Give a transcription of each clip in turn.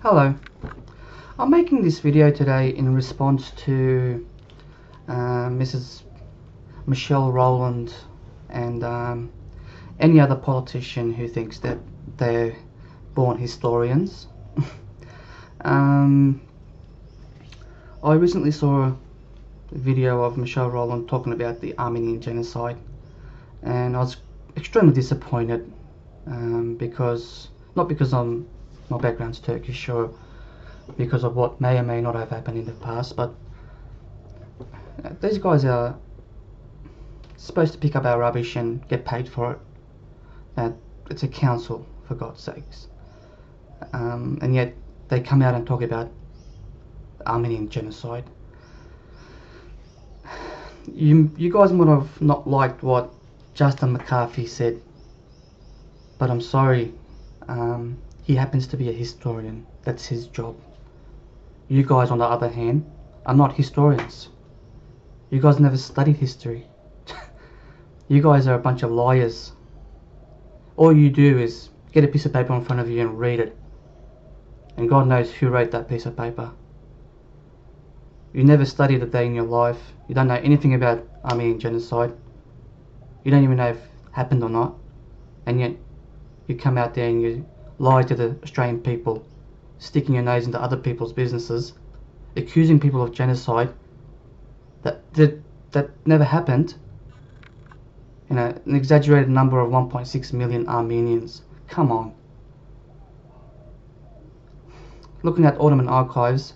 Hello, I'm making this video today in response to Mrs. Michelle Rowland and any other politician who thinks that they're born historians. I recently saw a video of Michelle Rowland talking about the Armenian genocide, and I was extremely disappointed because, not because my background's Turkish or because of what may or may not have happened in the past, but these guys are supposed to pick up our rubbish and get paid for it. It's a council, for God's sakes, and yet they come out and talk about the Armenian genocide. You guys might have not liked what Justin McCarthy said, but I'm sorry, he happens to be a historian. That's his job. You guys, on the other hand, are not historians. You guys never studied history. You guys are a bunch of liars. All you do is get a piece of paper in front of you and read it, and God knows who wrote that piece of paper. You never studied a day in your life. You don't know anything about Armenian genocide. You don't even know if it happened or not, and yet you come out there and you lie to the Australian people, sticking your nose into other people's businesses, accusing people of genocide that never happened. You know, an exaggerated number of 1.6 million Armenians. Come on. Looking at Ottoman archives,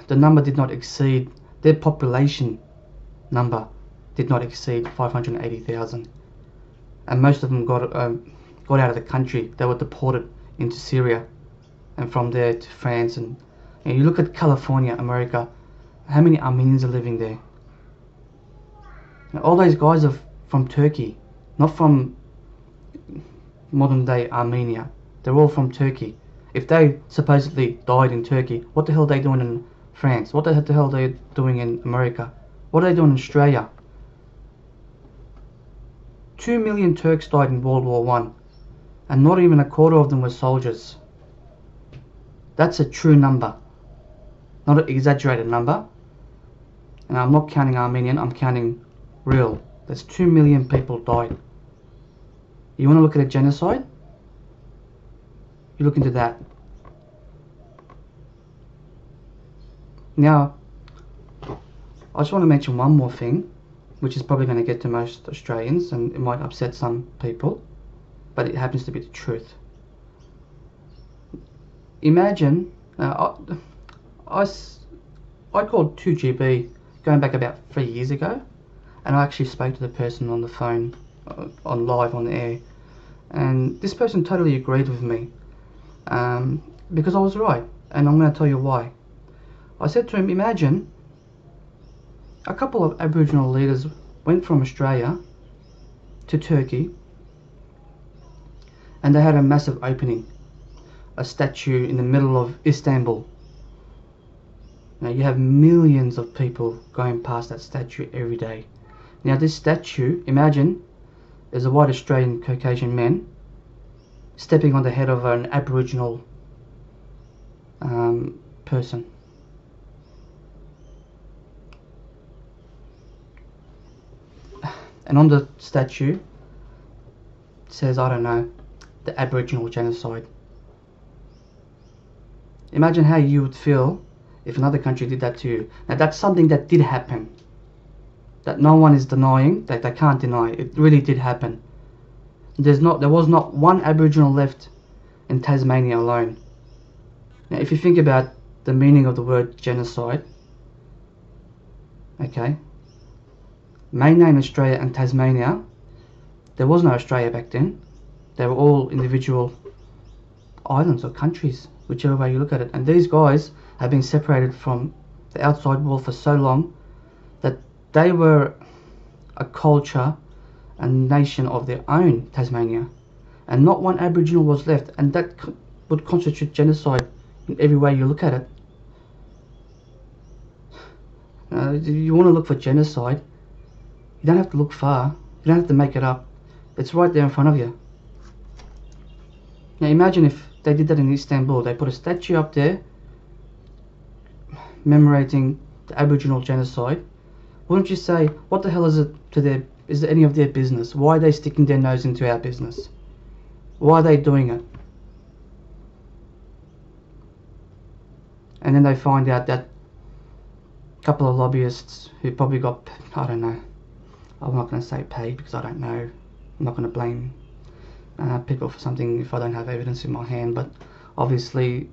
the number did not exceed, their population number did not exceed 580,000, and most of them got out of the country. They were deported into Syria, and from there to France. And you look at California, America, how many Armenians are living there? Now, all those guys are from Turkey, not from modern day Armenia. They're all from Turkey. If they supposedly died in Turkey, what the hell are they doing in France? What the hell are they doing in America? What are they doing in Australia? 2 million Turks died in World War I, and not even a quarter of them were soldiers. That's a true number, not an exaggerated number. And I'm not counting Armenian, I'm counting real. That's 2 million people died. You want to look at a genocide? You look into that. Now, I just want to mention one more thing, which is probably going to get to most Australians, and it might upset some people, but it happens to be the truth. Imagine, I called 2GB going back about 3 years ago, and I actually spoke to the person on the phone, on live on the air, and this person totally agreed with me, because I was right, and I'm going to tell you why. I said to him, imagine a couple of Aboriginal leaders went from Australia to Turkey, and they had a massive opening, a statue in the middle of Istanbul. Now you have millions of people going past that statue every day. Now this statue, imagine, is a white Australian Caucasian man stepping on the head of an Aboriginal person. And on the statue it says, I don't know, the Aboriginal genocide. Imagine how you would feel if another country did that to you. Now that's something that did happen, that no one is denying, that they can't deny. It really did happen. There was not one Aboriginal left in Tasmania alone. Now if you think about the meaning of the word genocide, okay, mainland Australia and Tasmania, there was no Australia back then. They were all individual islands or countries, whichever way you look at it. And these guys have been separated from the outside world for so long that they were a culture and nation of their own, Tasmania, and not one Aboriginal was left, and that would constitute genocide in every way you look at it. You want to look for genocide, you don't have to look far, you don't have to make it up. It's right there in front of you. Now imagine if they did that in Istanbul. They put a statue up there commemorating the Aboriginal genocide. Wouldn't you say, what the hell is it is it any of their business? Why are they sticking their nose into our business? Why are they doing it? And then they find out that a couple of lobbyists who probably got, I don't know, I'm not going to say paid because I don't know. I'm not going to blame people for something if I don't have evidence in my hand, but obviously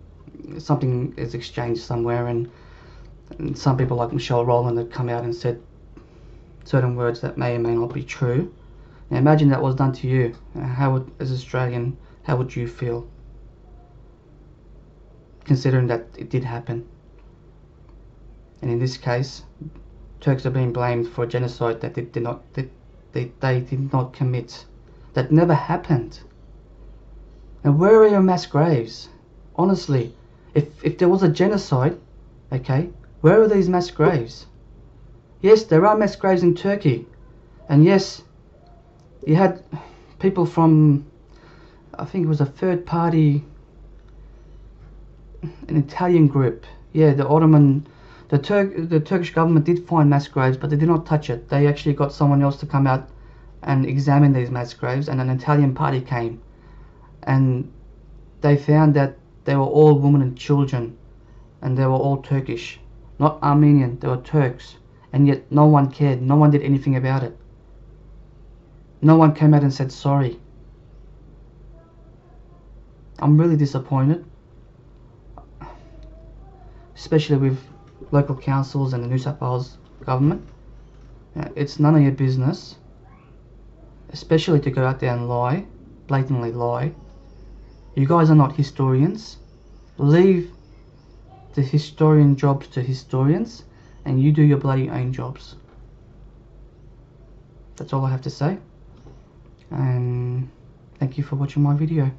something is exchanged somewhere, and some people like Michelle Rowland have come out and said certain words that may or may not be true. Now imagine that was done to you. As Australian, how would you feel? Considering that it did happen. And in this case, Turks are being blamed for a genocide that they did not commit. That never happened. And where are your mass graves? Honestly, if there was a genocide, okay, where are these mass graves? Yes, there are mass graves in Turkey. And yes, you had people from, I think it was a third party, an Italian group. Yeah, the Turkish government did find mass graves, but they did not touch it. They actually got someone else to come out and examine these mass graves, and an Italian party came, and they found that they were all women and children, and they were all Turkish, not Armenian. They were Turks, and yet no one cared. No one did anything about it. No one came out and said sorry. I'm really disappointed, especially with local councils and the New South Wales government. It's none of your business, especially to go out there and lie, blatantly lie. You guys are not historians. Leave the historian jobs to historians, and you do your bloody own jobs. That's all I have to say, and thank you for watching my video.